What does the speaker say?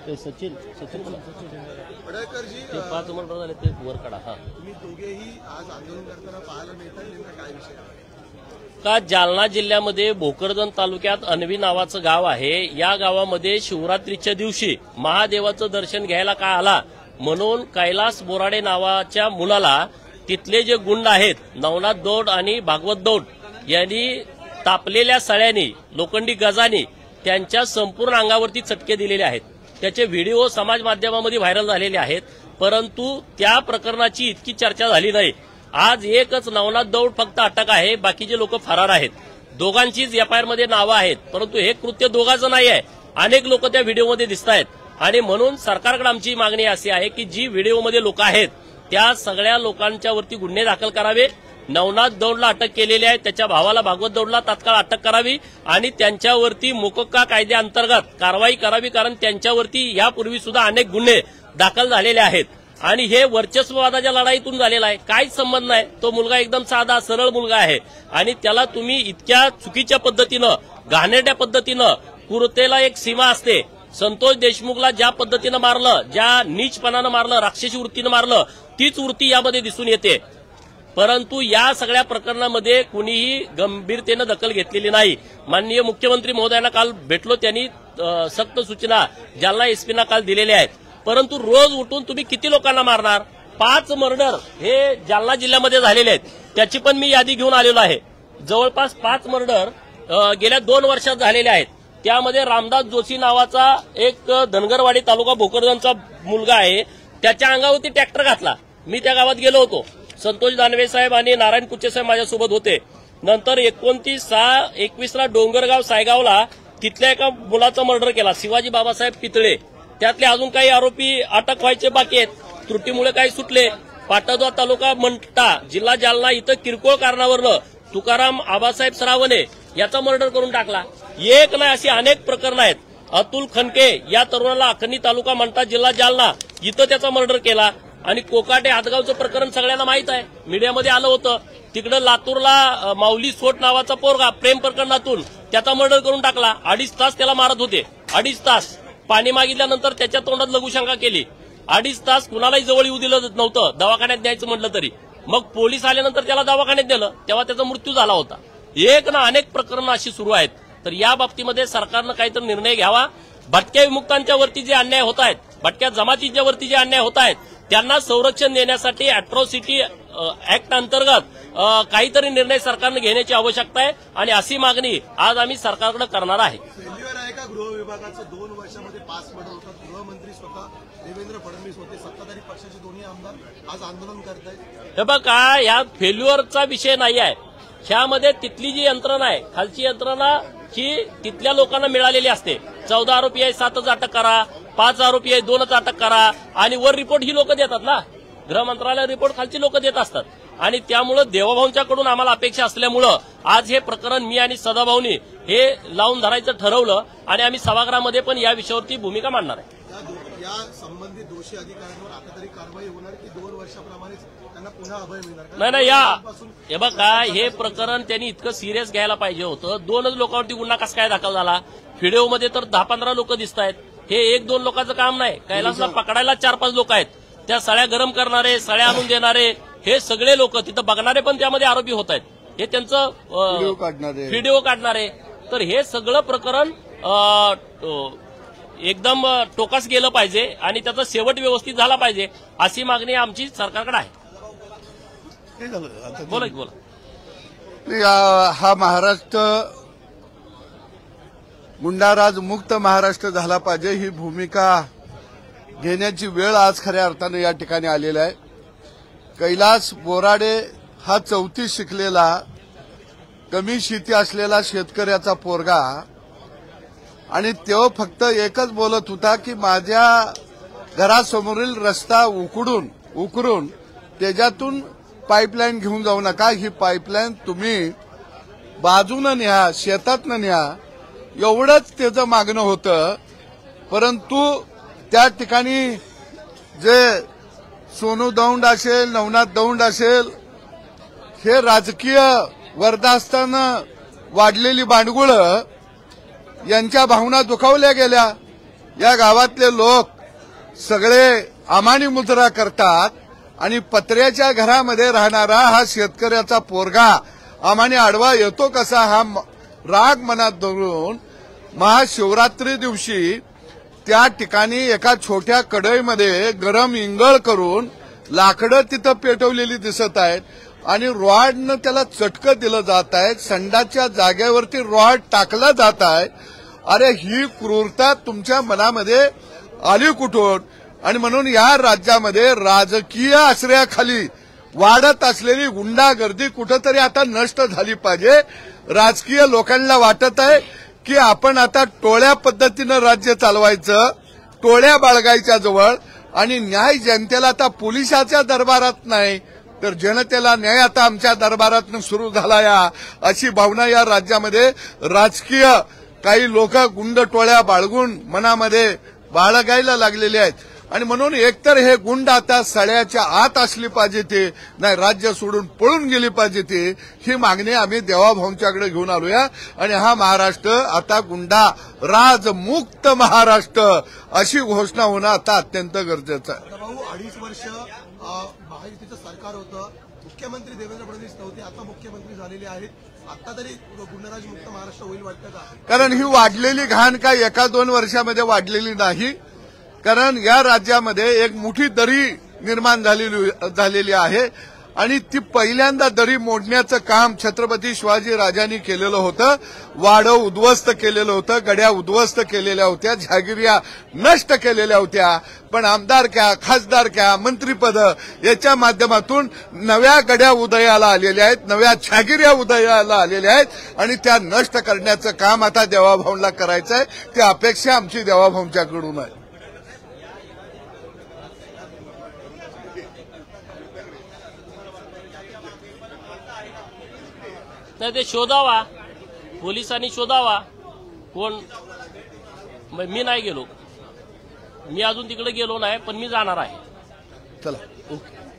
सचिन पडळकरजी 5 उमेदवार झाले ते वर काढा. हा, तुम्ही दोघेही आज आंदोलन करताना पाहायला मिळतात, नेमका काय विषय का जालना जिल्ह्यामध्ये भोकरदन तालुक्यात अनवी नावाचं गाव आहे. या गावामध्ये शिवरात्रीच्या दिवशी महादेवाचं दर्शन घ्यायला का आला म्हणून कैलास बोराडे नावाच्या मुलाला तिथले जे गुंड आहेत नवनाथ दौड आणि भागवत दौड यांनी तापलेल्या सळ्यांनी लोखंडी गजानी त्यांच्या संपूर्ण अंगावरती चटके दिलेले आहेत. त्याचे व्हिडिओ समाज माध्यमामध्ये व्हायरल झालेले आहेत. परंतु त्या प्रकरणाची इतकी चर्चा झाली नाही. आज एकच नवनाथ दौड फक्त अटक आहे, बाकीचे लोक फरार आहेत. दोघांचीच एफआयआर मध्ये नावं आहेत, परंतु हे कृत्य दोघांचं नाही आहे. अनेक लोक त्या व्हिडिओमध्ये दिसत आहेत आणि म्हणून सरकारकडे आमची मागणी अशी आहे की जी व्हिडिओमध्ये लोक आहेत त्या सगळ्या लोकांच्या वरती गुन्हे दाखल करावे. नवनाथ दौडला अटक केलेली आहे, त्याच्या भावाला भागवत दौडला तात्काळ अटक करावी आणि त्यांच्यावरती मोकोक्का कायद्याअंतर्गत कारवाई करावी. कारण त्यांच्यावरती यापूर्वी सुद्धा अनेक गुन्हे दाखल झालेले आहेत आणि हे वर्चस्ववादाच्या लढाईतून झालेला आहे. काहीच संबंध नाही. तो मुलगा एकदम साधा सरळ मुलगा आहे आणि त्याला तुम्ही इतक्या चुकीच्या पद्धतीनं घाणेरड्या पद्धतीनं कुरतेला एक सीमा असते. संतोष देशमुखला ज्या पद्धतीनं मारलं, ज्या नीचपणानं मारलं, राक्षसी वृत्तीनं मारलं, तीच वृत्ती यामध्ये दिसून येते. परंतु या सगळ्या प्रकरणामध्ये कुणीही गंभीरतेनं दखल घेतलेली नाही. माननीय मुख्यमंत्री महोदयांना काल भेटलो, त्यांनी सक्त सूचना जालना एसपीना काल दिलेल्या आहेत. परंतु रोज उठून तुम्ही किती लोकांना मारणार? 5 मर्डर हे जालना जिल्ह्यामध्ये झालेले आहेत. त्याची पण मी यादी घेऊन आलेलो आहे. जवळपास 5 मर्डर गेल्या 2 वर्षात झालेले आहेत. त्यामध्ये रामदास जोशी नावाचा एक धनगरवाडी तालुका भोकरदनचा मुलगा आहे, त्याच्या अंगावरती ट्रॅक्टर घातला. मी त्या गावात गेलो होतो. संतोष दानवे साहेब आणि नारायण कुचे साहेब माझ्यासोबत होते. नंतर 29/6/21 डोंगरगाव सायगावला तिथल्या एका मुलाचा मर्डर केला, शिवाजी बाबासाहेब पितळे. त्यातले अजून काही आरोपी अटक व्हायचे बाकी आहेत. त्रुटीमुळे काही सुटले. पाटोदा तालुका मंठा जिल्हा जालना इथं किरकोळ कारणावरनं तुकाराम आबासाहेब सरावणे याचा मर्डर करून टाकला. एक नाही अशी अनेक प्रकरणं आहेत. अतुल खनके या तरुणाला अखनी तालुका मंठा जिल्हा जालना इथं त्याचा मर्डर केला. आणि कोकाटे हातगावचं प्रकरण सगळ्यांना माहित आहे, मीडियामध्ये आलं होतं. तिकडं लातूरला माऊली सोट नावाचा पोरगा प्रेम प्रकरणातून त्याचा मर्डर करून टाकला. 2.5 तास त्याला मारत होते. 2.5 तास पाणी मागितल्यानंतर त्याच्या तोंडात लघुशंका केली. 2.5 तास कुणालाही जवळ येऊ दिलं नव्हतं, दवाखान्यात द्यायचं म्हटलं तरी. मग पोलीस आल्यानंतर त्याला दवाखान्यात दिलं, तेव्हा त्याचा मृत्यू झाला होता. एक ना अनेक प्रकरणं अशी सुरू आहेत. तर या बाबतीमध्ये सरकारनं काहीतरी निर्णय घ्यावा. भटक्या विमुक्तांच्या वरती जे अन्याय होत आहेत, भटक्या जमातीच्या वरती जे अन्याय होत आहेत त्यांना संरक्षण देण्यासाठी अॅट्रॉसिटी ऍक्ट अंतर्गत काहीतरी निर्णय सरकारनं घेण्याची आवश्यकता आहे आणि अशी मागणी आज आम्ही सरकारकडे करणार आहे. फेल्युअर आहे का गृह विभागाचं? 2 वर्षामध्ये 5 मर्डर होतात. गृहमंत्री स्वतः देवेंद्र फडणवीस होते, सत्ताधारी पक्षाचे दोन्ही आमदार आज आंदोलन करतायत. हे बघा, या फेल्युअरचा विषय नाही आहे. ह्यामध्ये तिथली जी यंत्रणा आहे, खालची यंत्रणा ही तिथल्या लोकांना मिळालेली असते. 14 आरोपी आहे 7च अटक करा, 5 आरोपी आहे 2च अटक करा आणि वर रिपोर्ट ही लोक देतात ना. गृह मंत्रालय रिपोर्ट खालची लोक देत असतात आणि त्यामुळं देवाभाऊंच्याकडून आम्हाला अपेक्षा असल्यामुळं आज हे प्रकरण मी आणि सदाभाऊनी हे लावून धरायचं ठरवलं आणि आम्ही सभागृहामध्ये पण या विषयावरती भूमिका मांडणार आहे. या संबंधित दोषी अधिकाऱ्यांवर आता तरी कारवाई होणार की 2 वर्षाप्रमाणेच त्यांना पुन्हा अभय मिळणार? नाही, हे बघा, हे प्रकरण त्यांनी इतकं सिरियस घ्यायला पाहिजे होतं. 2च लोकांवरती गुन्हा कसा काय दाखल झाला? व्हिडिओमध्ये तर 10-15 लोक दिसत आहेत. हे 1-2 लोकांचं काम नाही. कैलासला पकडायला 4-5 लोक आहेत. त्या सळ्या गरम करणारे, सळ्या आणून देणारे हे सगळे लोक, तिथं बघणारे पण त्यामध्ये आरोपी होत आहेत. हे त्यांचं व्हिडिओ काढणारे. तर हे सगळं प्रकरण एकदम टोकास गेलं पाहिजे आणि त्याचा शेवट व्यवस्थित झाला पाहिजे अशी मागणी आमची सरकारकडे आहे. बोला. हा महाराष्ट्र गुंडाराज मुक्त महाराष्ट्र झाला पाहिजे ही भूमिका घेण्याची वेळ आज खऱ्या अर्थाने या ठिकाणी आलेला आहे. कैलास बोराडे हा 34 शिकलेला कमी शेती असलेला शेतकऱ्याचा पोरगा आणि तो फक्त एकच बोलत होता की माझ्या घरासमोरील रस्ता उकरून त्याच्यातून पाईपलाईन घेऊन जाऊ नका. ही पाईपलाईन तुम्ही बाजूनं न्या, शेतातनं न्या, एवढंच त्याचं मागणं होतं. परंतु त्या ठिकाणी जे सोनू दौंड असेल, नवनाथ दौंड असेल, हे राजकीय वर्धास्तानं वाढलेली बांडगुळं यांच्या भावना दुखावल्या गेल्या. या गावातले लोक सगळे अमानी मुद्रा करतात आणि पत्र्याच्या घरामध्ये राहणारा हा शेतकऱ्याचा पोरगा आम्हाने आडवा येतो कसा हा राग मनात धरून महाशिवरात्री दिवशी त्या ठिकाणी एका छोट्या कढईमध्ये गरम इंगळ करून लाकडं तिथं पेटवलेली दिसत आहेत आणि रॉडनं त्याला चटकं दिलं जात आहे. संडाच्या जागेवरती रॉड टाकला जात आहे. अरे ही क्रूरता तुमच्या मनामध्ये आली कुठून? आणि म्हणून या राज्यामध्ये राजकीय आश्रयाखाली वाढत असलेली गुंडागर्दी कुठंतरी आता नष्ट झाली पाहिजे. राजकीय लोकांना वाटत आहे की आपण आता टोळ्या पद्धतीनं राज्य चालवायचं, टोळ्या बाळगायच्या जवळ, आणि न्याय जनतेला आता पोलिसाच्या दरबारात नाही तर जनतेला न्याय आता आमच्या दरबारातून सुरू झाला या अशी भावना या राज्यामध्ये राजकीय काही लोक गुंड टोळ्या बाळगून मनामध्ये बाळगायला लागलेले आहेत. आणि म्हणून एकतर हे गुंड आता सळ्याच्या आत असली पाहिजे ते, नाही राज्य सोडून पळून गेली पाहिजे ते, ही मागणी आम्ही देवाभाऊंच्याकडे घेऊन आलोया. आणि हा महाराष्ट्र आता गुंडा राजमुक्त महाराष्ट्र अशी घोषणा होणं आता अत्यंत गरजेचं आहे. भाऊ 2.5 वर्ष महायुतीचं सरकार होतं, मुख्यमंत्री देवेंद्र फडणवीस नव्हते, आता मुख्यमंत्री झालेले आहेत. आता तरी गुंडराज मुक्त महाराष्ट्र होईल वाटतं का? कारण ही वाढलेली घाण काय 1-2 वर्षामध्ये वाढलेली नाही. कारण या राज्यामध्ये एक मोठी दरी निर्माण झालेली आहे आणि ती पहिल्यांदा दरी मोडण्याचं काम छत्रपती शिवाजी राजांनी केलेलं होतं. वाडं उद्ध्वस्त केलेलं होतं, गड्या उद्ध्वस्त केलेल्या होत्या, जहागिऱ्या नष्ट केलेल्या होत्या. पण आमदारक्या, खासदारक्या, मंत्रीपद याच्या माध्यमातून नव्या गड्या उदयाला आलेल्या आहेत, नव्या जहागिऱ्या उदयाला आलेल्या आहेत आणि त्या नष्ट करण्याचं काम आता देवाभाऊंना करायचं आहे. ती अपेक्षा आमची देवाभाऊंच्याकडून आहे. नाही ते शोधावा, पोलिसांनी शोधावा कोण. मी नाही गेलो, मी अजून तिकडे गेलो नाही, पण मी जाणार आहे. चला ओके.